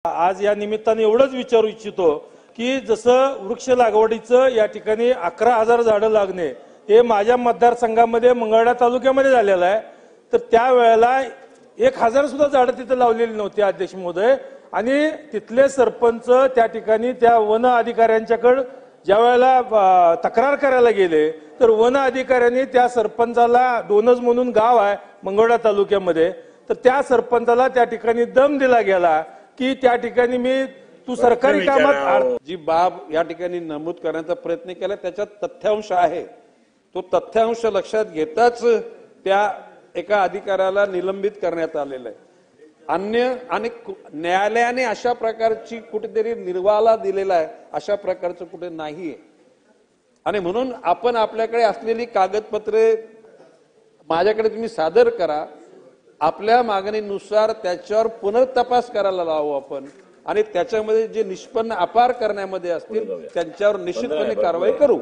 आज या निमित्ताने एवढंच विचारू इच्छितो की जसं वृक्ष लागवडीचं या ठिकाणी 11,000 झाडं लागणे हे माझ्या मतदारसंघामध्ये मंगळवेढा तालुक्यामध्ये झालेलं आहे, तर त्यावेळेला 1,000 सुद्धा झाडं तिथे लावलेली नव्हती अध्यक्ष महोदय. आणि तिथले सरपंच त्या ठिकाणी त्या वन अधिकाऱ्यांच्याकडे ज्या वेळेला तक्रार करायला गेले तर वन अधिकाऱ्यांनी त्या सरपंचाला डोनज म्हणून गाव आहे मंगळवेढा तालुक्यामध्ये, तर त्या सरपंचाला त्या ठिकाणी दम दिला गेला की त्या ठिकाणी तू सरकारी कामात जी बाब या ठिकाणी नमूद करण्याचा प्रयत्न केला त्याच्यात तथ्यांश आहे. तो तथ्यांश लक्षात घेताच त्या एका अधिकाऱ्याला निलंबित करण्यात आलेलं आहे. अन्य आणि न्यायालयाने अशा प्रकारची कुठेतरी निर्वाला दिलेला आहे, अशा प्रकारचं कुठे नाहीये. आणि म्हणून आपण आपल्याकडे असलेली कागदपत्रे माझ्याकडे तुम्ही सादर करा, आपल्या मागणीनुसार त्याच्यावर पुनर्तपास करायला लावू आपण, आणि त्याच्यामध्ये जे निष्पन्न अपार करण्यामध्ये असतील त्यांच्यावर निश्चितपणे कारवाई करू.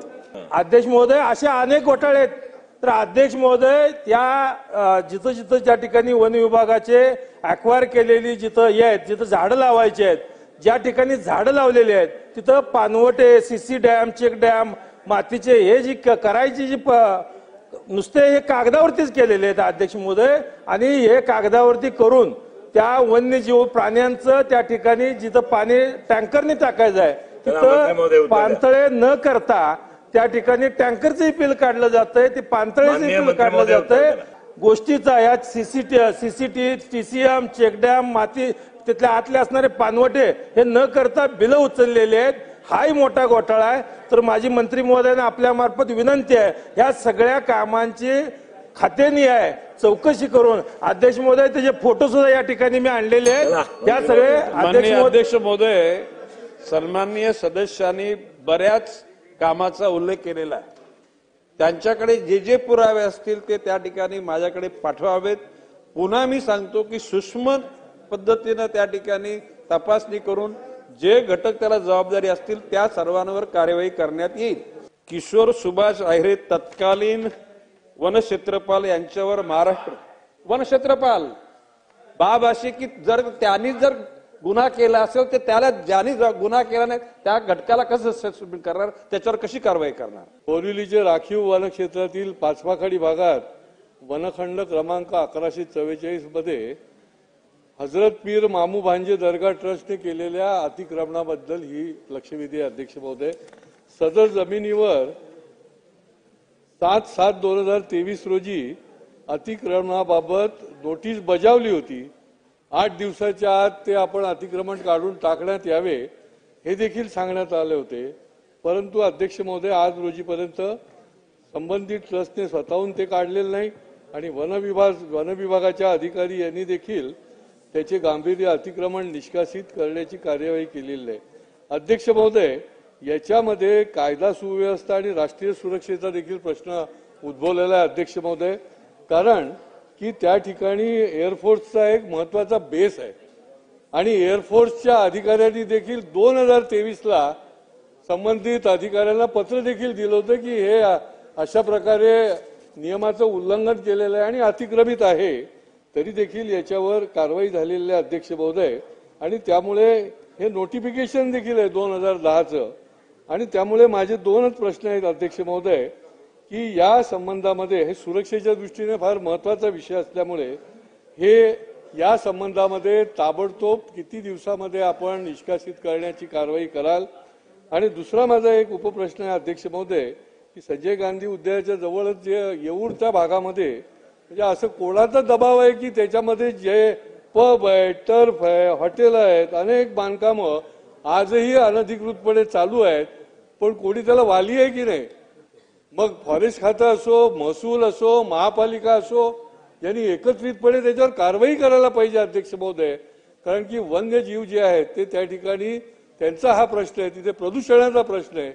अध्यक्ष महोदय असे अनेक घोटाळे आहेत, तर अध्यक्ष महोदय त्या जिथं जिथं ज्या ठिकाणी वन विभागाचे अक्वायर केलेली जिथं जिथं झाडं लावायची आहेत, ज्या ठिकाणी झाडं लावलेली आहेत तिथं पानवटे, सीसी डॅम, चेक डॅम, मातीचे हे जी करायची जी नुसते हे कागदावरतीच केलेले आहेत अध्यक्ष महोदय. आणि हे कागदावरती करून त्या वन्यजीव प्राण्यांचं त्या ठिकाणी जिथं पाणी टँकरने टाकायचं आहे तिथं पाणतळे न करता त्या ठिकाणी टँकरचंही बिल काढलं जातंय, ते पाणतळेचंही बिल काढलं जातंय. गोष्टीचा या सीसीटी, टीसीएम, चेकडॅम, माती तिथल्या आतले असणारे पानवटे हे न करता बिलं उचललेले आहेत. हाही मोठा घोटाळा आहे. तर माझी मंत्री महोदयांना आपल्या मार्फत विनंती आहे, या सगळ्या कामांची खातेनिहाय चौकशी करून अध्यक्ष महोदय त्याचे फोटो सुद्धा या ठिकाणी मी आणलेले आहेत. या सगळे अध्यक्ष महोदय सन्माननीय सदस्यांनी बऱ्याच कामाचा उल्लेख केलेला आहे. त्यांच्याकडे जे जे पुरावे असतील ते त्या ठिकाणी माझ्याकडे पाठवावेत. पुन्हा मी सांगतो की सूक्ष्म पद्धतीनं त्या ठिकाणी तपासणी करून जे घटक त्याला जबाबदारी असतील त्या सर्वांवर कार्यवाही करण्यात येईल. किशोर सुभाष अहिरे तत्कालीन वनक्षेत्रपाल यांच्यावर महाराष्ट्र वनक्षेत्रपाल बाब अशी की जर त्यांनी जर गुन्हा केला असेल तर त्याला ज्यांनी गुन्हा केला नाही त्या घटकाला कसं सस्पेंड करणार, त्याच्यावर कशी कारवाई करणार. बोरिवलीचे राखीव वनक्षेत्रातील पाचवाखाडी भागात वनखंड क्रमांक 1144 मध्ये हजरत पीर मामू भांजे दर्गा ट्रस्टने केलेल्या अतिक्रमणाबद्दल ही लक्षवेधी अध्यक्ष महोदय. सदर जमिनीवर 7/7/2023 रोजी अतिक्रमणाबाबत नोटीस बजावली होती. 8 दिवसाच्या आत ते आपण अतिक्रमण काढून टाकण्यात यावे हे देखील सांगण्यात आले होते, परंतु अध्यक्ष महोदय आज रोजीपर्यंत संबंधित ट्रस्टने स्वतःहून ते काढलेले नाही आणि वन विभागाच्या अधिकारी यांनी देखील त्याचे गांभीर्य अतिक्रमण निष्कासित करण्याची कार्यवाही केलेली नाही. अध्यक्ष महोदय याच्यामध्ये कायदा सुव्यवस्था आणि राष्ट्रीय सुरक्षेचा देखील प्रश्न उद्भवलेला आहे अध्यक्ष महोदय. कारण की त्या ठिकाणी एअरफोर्सचा एक महत्वाचा बेस आहे आणि एअरफोर्सच्या अधिकाऱ्यांनी देखील 2023ला संबंधित अधिकाऱ्यांना पत्र देखील दिलं होतं की हे अशा प्रकारे नियमाचं उल्लंघन केलेलं आहे आणि अतिक्रमित आहे, तरी देखील याच्यावर कारवाई झालेली आहे अध्यक्ष महोदय. आणि त्यामुळे हे नोटिफिकेशन देखील आहे 2010चं. आणि त्यामुळे माझे दोनच प्रश्न आहेत अध्यक्ष महोदय की या संबंधामध्ये हे सुरक्षेच्या दृष्टीने फार महत्वाचा विषय असल्यामुळे हे या संबंधामध्ये ताबडतोब किती दिवसामध्ये आपण निष्कासित करण्याची कारवाई कराल. आणि दुसरा माझा एक उपप्रश्न आहे अध्यक्ष महोदय की संजय गांधी उद्यानाच्या जवळच जे येऊरच्या भागामध्ये म्हणजे असं कोणाचा दबाव आहे की त्याच्यामध्ये जे पब आहे, टर्फ आहे, हॉटेल आहेत, अनेक बांधकामं आजही अनधिकृतपणे चालू आहेत, पण कोणी त्याला वाली आहे की नाही. मग फॉरेस्ट खातं असो, महसूल असो, महापालिका असो यांनी एकत्रितपणे त्याच्यावर कारवाई करायला पाहिजे अध्यक्ष महोदय. कारण की वन्यजीव जे आहेत ते त्या ठिकाणी त्यांचा हा प्रश्न आहे, तिथे प्रदूषणाचा प्रश्न आहे,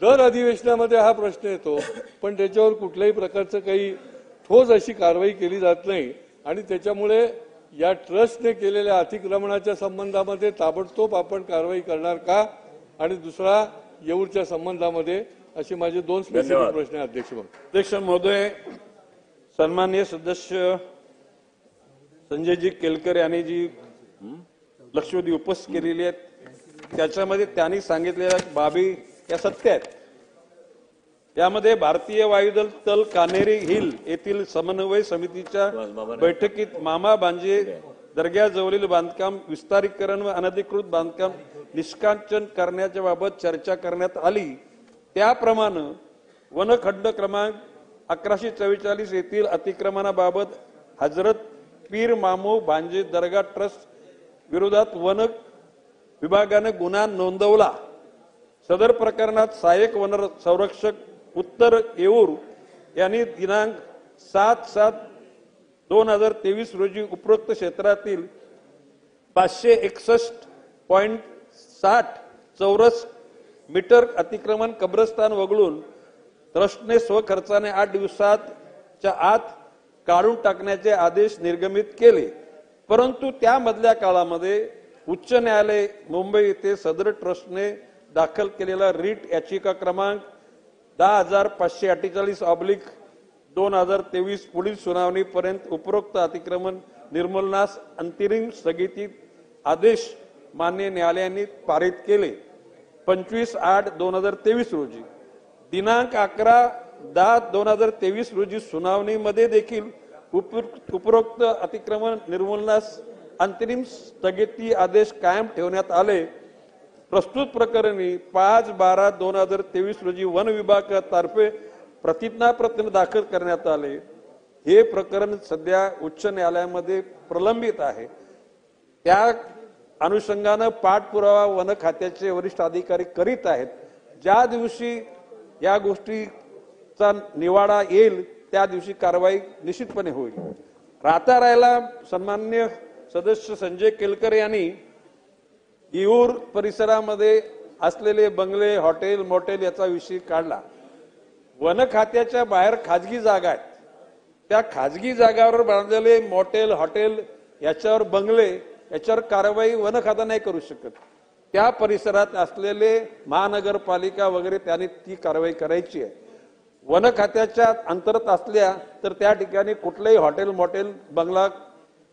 दर अधिवेशनामध्ये हा प्रश्न येतो, पण त्याच्यावर कुठल्याही प्रकारचं काही ठोस अशी कारवाई केली जात नाही. आणि त्याच्यामुळे या ट्रस्टने केलेल्या अतिक्रमणाच्या संबंधामध्ये ताबडतोब आपण कारवाई करणार का, आणि दुसरा येऊरच्या संबंधामध्ये, असे माझे दोन स्पेसिफिक प्रश्न आहेत अध्यक्ष महोदय. सन्माननीय सदस्य संजयजी केलकर यांनी जी लक्षवेधी उपस्थित केलेली आहेत. त्याच्यामध्ये त्यांनी सांगितलेल्या बाबी या सत्य आहेत. यामध्ये भारतीय वायुदल तल कान्हेरी हिल येथील समन्वय समितीच्या बैठकीत मामा भांजे दर्ग्याजवळील बांधकाम विस्तारीकरण व अनधिकृत बांधकाम निष्कासन करण्याच्या बाबत चर्चा करण्यात आली. त्याप्रमाणे वनखंड क्रमांक 1144 येथील अतिक्रमणाबाबत हजरत पीर मामू भांजे दर्गा ट्रस्ट विरोधात वन विभागाने गुन्हा नोंदवला. सदर प्रकरणात सहाय्यक वन संरक्षक उत्तर येऊर यांनी दिनांक 7/7/2023 रोजी उपरोक्त क्षेत्रातील 561.60 चौरस मीटर अतिक्रमण कब्रस्तान वगळून ट्रस्टने स्वखर्चाने 8 दिवसाच्या आत काढून टाकण्याचे आदेश निर्गमित केले. परंतु त्यामधल्या काळामध्ये उच्च न्यायालय मुंबई येथे सदर ट्रस्टने दाखल केलेला रीट याचिका क्रमांक 10,548/2023 पुढील सुनावणीपर्यंत उपरोक्त अतिक्रमण निर्मूलनास अंतरिम स्थगिती आदेश मान्य न्यायालयाने पारित केले. 25/8/2023 रोजी दिनांक 11/10/2023 रोजी सुनावणीमध्ये देखील उपरोक्त अतिक्रमण निर्मूलनास अंतरिम स्थगिती आदेश कायम ठेवण्यात आले. प्रस्तुत प्रकरणी 5/12/2023 रोजी वन विभागातर्फे प्रतिज्ञापत्र दाखल करण्यात आले. हे प्रकरण सध्या उच्च न्यायालयामध्ये प्रलंबित आहे. त्या अनुषंगानं पाठपुरावा वन खात्याचे वरिष्ठ अधिकारी करीत आहेत. ज्या दिवशी या गोष्टीचा निवाडा येईल त्या दिवशी कारवाई निश्चितपणे होईल. राहता राहिला सन्माननीय सदस्य संजय केलकर यांनी येऊर परिसरामध्ये असलेले बंगले हॉटेल मोटेल याचा विषय काढला. वन खात्याच्या बाहेर खाजगी जागा आहेत. त्या खाजगी जागावर बांधलेले मोटेल हॉटेल याच्यावर बंगले याच्यावर कारवाई वन खाता नाही करू शकत. त्या परिसरात असलेले महानगरपालिका वगैरे त्यांनी ती कारवाई करायची आहे. वन खात्याच्या अंतर्गत असल्या तर त्या ठिकाणी कुठलेही हॉटेल मोटेल बंगला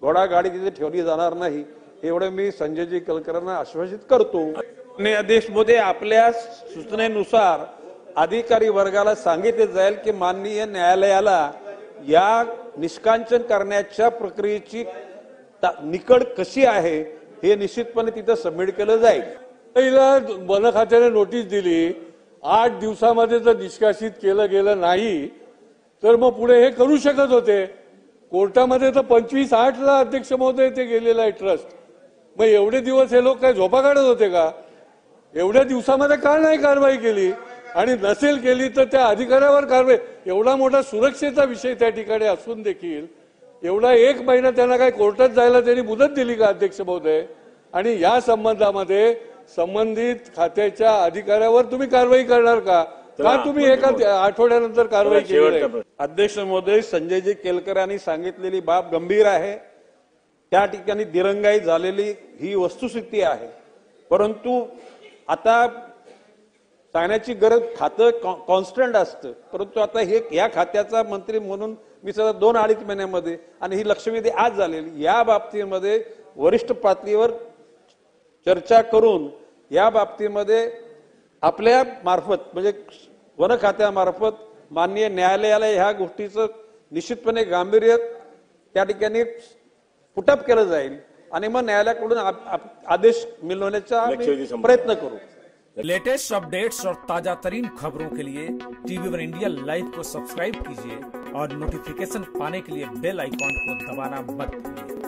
घोडागाडी तिथे ठेवली जाणार नाही. एवढं मी संजयजी केलकरांना आश्वासित करतो. आदेश मध्ये आपल्या सूचनेनुसार अधिकारी वर्गाला सांगितले जाईल की माननीय न्यायालयाला या निष्कासन करण्याच्या प्रक्रियेची निकड कशी आहे हे निश्चितपणे तिथं सबमिट केलं जाईल. पहिला वन खात्याने नोटीस दिली. 8 दिवसामध्ये जर निष्कासित केलं गेलं नाही तर मग पुढे हे करू शकत होते. कोर्टामध्ये तर 25/8 अध्यक्ष महोदय ते गेलेलं आहे ट्रस्ट. मग एवढे दिवस हे लोक काय झोपा काढत होते का? एवढ्या दिवसामध्ये का नाही कारवाई केली? आणि नसेल केली तर त्या अधिकाऱ्यावर कारवाई. एवढा मोठा सुरक्षेचा विषय त्या ठिकाणी असून देखील एवढा 1 महिना त्यांना काय कोर्टात जायला त्यांनी मुदत दिली का अध्यक्ष महोदय? आणि या संबंधामध्ये संबंधित खात्याच्या अधिकाऱ्यावर तुम्ही कारवाई करणार का? का तुम्ही एका आठवड्यानंतर कारवाई केली? अध्यक्ष महोदय, संजयजी केलकर यांनी सांगितलेली बाब गंभीर आहे. त्या ठिकाणी दिरंगाई झालेली ही वस्तुस्थिती आहे. परंतु आता सांगण्याची गरज, खातं कॉन्स्टंट असतं. परंतु आता हे या खात्याचा मंत्री म्हणून मी सध्या 2-2.5 महिन्यामध्ये आणि ही लक्षवेधी आज झालेली या बाबतीमध्ये वरिष्ठ पातळीवर चर्चा करून या बाबतीमध्ये आपल्या मार्फत म्हणजे वन खात्यामार्फत माननीय न्यायालयाला ह्या गोष्टीचं निश्चितपणे गांभीर्य त्या ठिकाणी पुटअप केलं जाईल आणि मग न्यायालयाकडून आदेश मिळवण्याचा प्रयत्न करू. लेटेस्ट अपडेट्स और ताजा तरीन खबरों के लिए TV1 इंडिया लाइव को सब्सक्राइब कीजिए और नोटिफिकेशन पाने के लिए बेल आइकॉन को दबाना मत भूलिए.